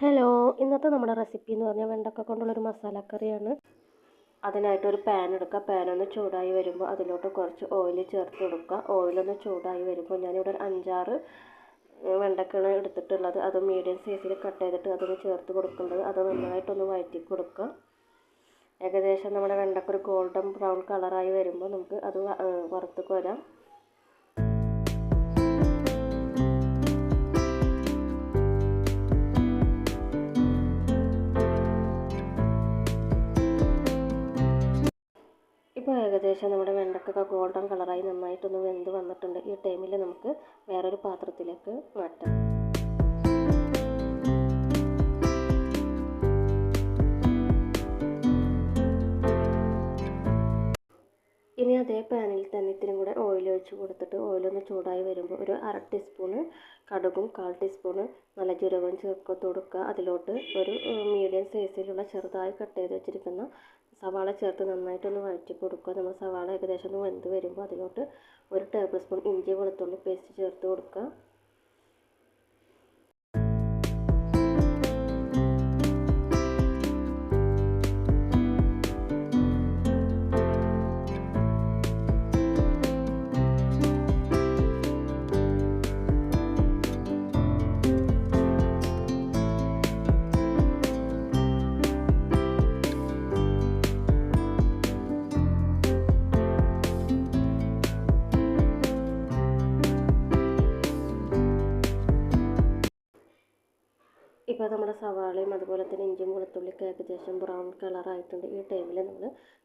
Hello, ഇന്നത്തെ നമ്മുടെ recipe എന്ന് പറഞ്ഞാൽ വെണ്ടക്ക കൊണ്ടുള്ളൊരു മസാലക്കറിയാണ്. അതിനായിട്ടൊരു പാൻ എടുക്കുക. പാനൊന്ന് ചൂടായി വരുമ്പോൾ അതിലോട്ട് കുറച്ച് ഓയിൽ ചേർത്ത് കൊടുക്കുക. ഓയിലൊന്ന് ചൂടായി വരുമ്പോൾ ഞാനിവിടെ ഒരു 5-6 വെണ്ടക്കയാണ് എടുത്തിട്ടുള്ളത്. അത് മീഡിയം സൈസിൽ കട്ട് ചെയ്തിട്ട് അതൊന്ന് ചേർത്ത് കൊടുക്കേണ്ടത്. അത് നന്നായിട്ടൊന്ന് വഴറ്റി കൊടുക്കുക. ഏകദേശം നമ്മുടെ വെണ്ടക്ക ഒരു ഗോൾഡൻ ബ്രൗൺ കളറായി വരുമ്പോൾ നമുക്ക് അത് വറുത്ത് കോരാം. ഇപ്പോൾ ഏകദേശം നമ്മുടെ വെണ്ടക്കൊക്കെ ഗോൾഡൻ കളറായി നന്നായിട്ടൊന്ന് വെന്ത് വന്നിട്ടുണ്ട്. ഈ ടൈമിൽ നമുക്ക് വേറൊരു പാത്രത്തിലേക്ക് മാറ്റാം. ഇനി അതേ പാനിൽ തന്നെ ഇത്തിരി കൂടെ ഓയിൽ ഒഴിച്ച് കൊടുത്തിട്ട് ഓയിലൊന്ന് ചൂടായി വരുമ്പോൾ ഒരു 1/2 ടീസ്പൂണ് കടുകും 1/4 ടീസ്പൂണ് നല്ല ജീരകവും ചേർത്ത് കൊടുക്കുക. അതിലോട്ട് ഒരു മീഡിയം സൈസിലുള്ള ചെറുതായി കട്ട് ചെയ്ത് വെച്ചിരിക്കുന്ന സവാള ചേർത്ത് നന്നായിട്ടൊന്ന് വഴറ്റി കൊടുക്കുക. നമ്മൾ സവാള ഏകദേശം ഒന്ന് വെന്ത് വരുമ്പോൾ അതിലോട്ട് 1 ടേബിൾ സ്പൂൺ ഇഞ്ചി വെളുത്തുള്ളി പേസ്റ്റ് ചേർത്ത് കൊടുക്കുക. ഇപ്പോൾ നമ്മുടെ സവാളയും അതുപോലെ തന്നെ ഇഞ്ചിയും വെളുത്തുള്ളിയൊക്കെ ഏകദേശം ബ്രൗൺ കളറായിട്ടുണ്ട്. ഈ ടൈമിൽ നമ്മൾ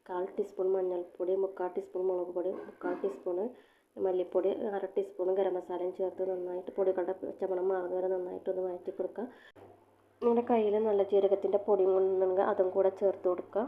1/4 ടീസ്പൂൺ മഞ്ഞൾപ്പൊടി, 3/4 ടീസ്പൂൺ മുളക് പൊടി, 3/4 ടീസ്പൂൺ മല്ലിപ്പൊടി, 1/2 ടീസ്പൂൺ ഗരം മസാലയും ചേർത്ത് നന്നായിട്ട് പൊടികളുടെ പച്ചമണം മാറുന്ന വരെ നന്നായിട്ടൊന്ന് വഴറ്റി കൊടുക്കുക. നിങ്ങളുടെ കയ്യിൽ നല്ല ജീരകത്തിൻ്റെ പൊടി ഉണ്ടെങ്കിൽ അതും കൂടെ ചേർത്ത് കൊടുക്കുക.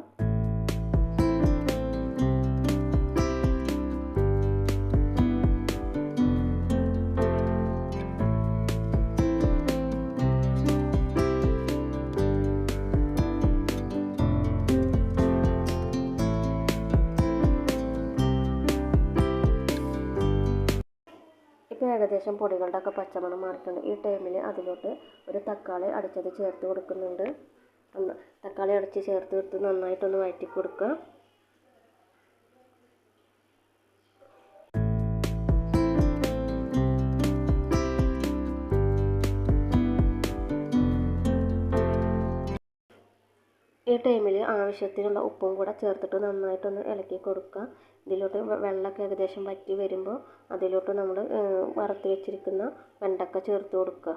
ഇപ്പോൾ ഏകദേശം പൊടികളുടെ ഒക്കെ പച്ചമണം മാറിയിട്ടുണ്ട്. ഈ ടൈമിൽ അതിലോട്ട് ഒരു തക്കാളി അടിച്ചത് ചേർത്ത് കൊടുക്കുന്നുണ്ട്. തക്കാളി അടിച്ച് ചേർത്ത് നന്നായിട്ടൊന്ന് വഴറ്റി കൊടുക്കുക. ഈ ടൈമിൽ ആവശ്യത്തിനുള്ള ഉപ്പും കൂടെ ചേർത്തിട്ട് നന്നായിട്ടൊന്ന് ഇളക്കി കൊടുക്കുക. ഇതിലോട്ട് വെള്ളമൊക്കെ ഏകദേശം വറ്റി വരുമ്പോൾ അതിലോട്ട് നമ്മൾ വറുത്ത് വെച്ചിരിക്കുന്ന വെണ്ടക്ക ചേർത്ത് കൊടുക്കുക.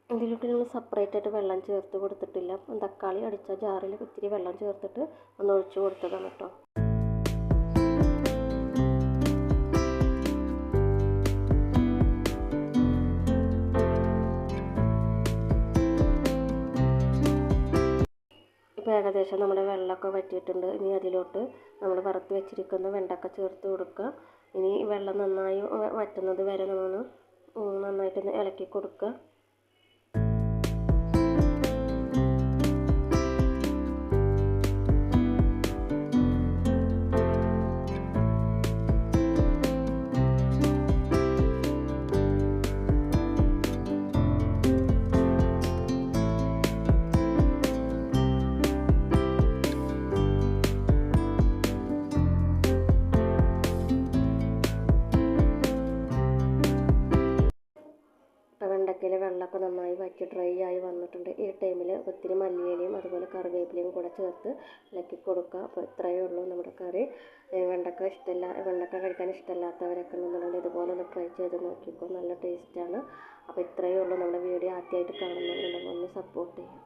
ഇതിലോട്ട് നമ്മൾ സെപ്പറേറ്റ് ആയിട്ട് വെള്ളം ചേർത്ത് കൊടുത്തിട്ടില്ല. തക്കാളി അടിച്ച ജാറിൽ ഇത്തിരി വെള്ളം ചേർത്തിട്ട് ഒന്ന് ഒഴിച്ച് കൊടുത്തതാണ് കേട്ടോ. ഇപ്പോൾ ഏകദേശം നമ്മുടെ വെള്ളമൊക്കെ വറ്റിയിട്ടുണ്ട്. ഇനി അതിലോട്ട് നമ്മൾ വറുത്ത് വെച്ചിരിക്കുന്ന വെണ്ടക്ക ചേർത്ത് കൊടുക്കുക. ഇനി വെള്ളം നന്നായി വറ്റുന്നത് വരെ നമ്മൾ നന്നായിട്ടൊന്ന് ഇളക്കി കൊടുക്കുക. വെണ്ടക്കയിലെ വെള്ളമൊക്കെ നന്നായി വറ്റി ഡ്രൈ ആയി വന്നിട്ടുണ്ട്. ഈ ടൈമിൽ ഒത്തിരി മല്ലിയിലയും അതുപോലെ കറിവേപ്പിലയും കൂടെ ചേർത്ത് ഇളക്കി കൊടുക്കുക. അപ്പോൾ ഇത്രയേ ഉള്ളൂ നമ്മുടെ കറി. വെണ്ടക്ക കഴിക്കാൻ ഇഷ്ടമല്ലാത്തവരൊക്കെ ഉണ്ടെന്നുണ്ടെങ്കിൽ ഇതുപോലെ ഒന്ന് ട്രൈ ചെയ്ത് നോക്കിക്കോ. നല്ല ടേസ്റ്റാണ്. അപ്പോൾ ഇത്രയേ ഉള്ളൂ. നമ്മുടെ വീഡിയോ ആദ്യമായിട്ട് കാണുന്നവരുണ്ടെങ്കിൽ ഒന്ന് സപ്പോർട്ട് ചെയ്യാം.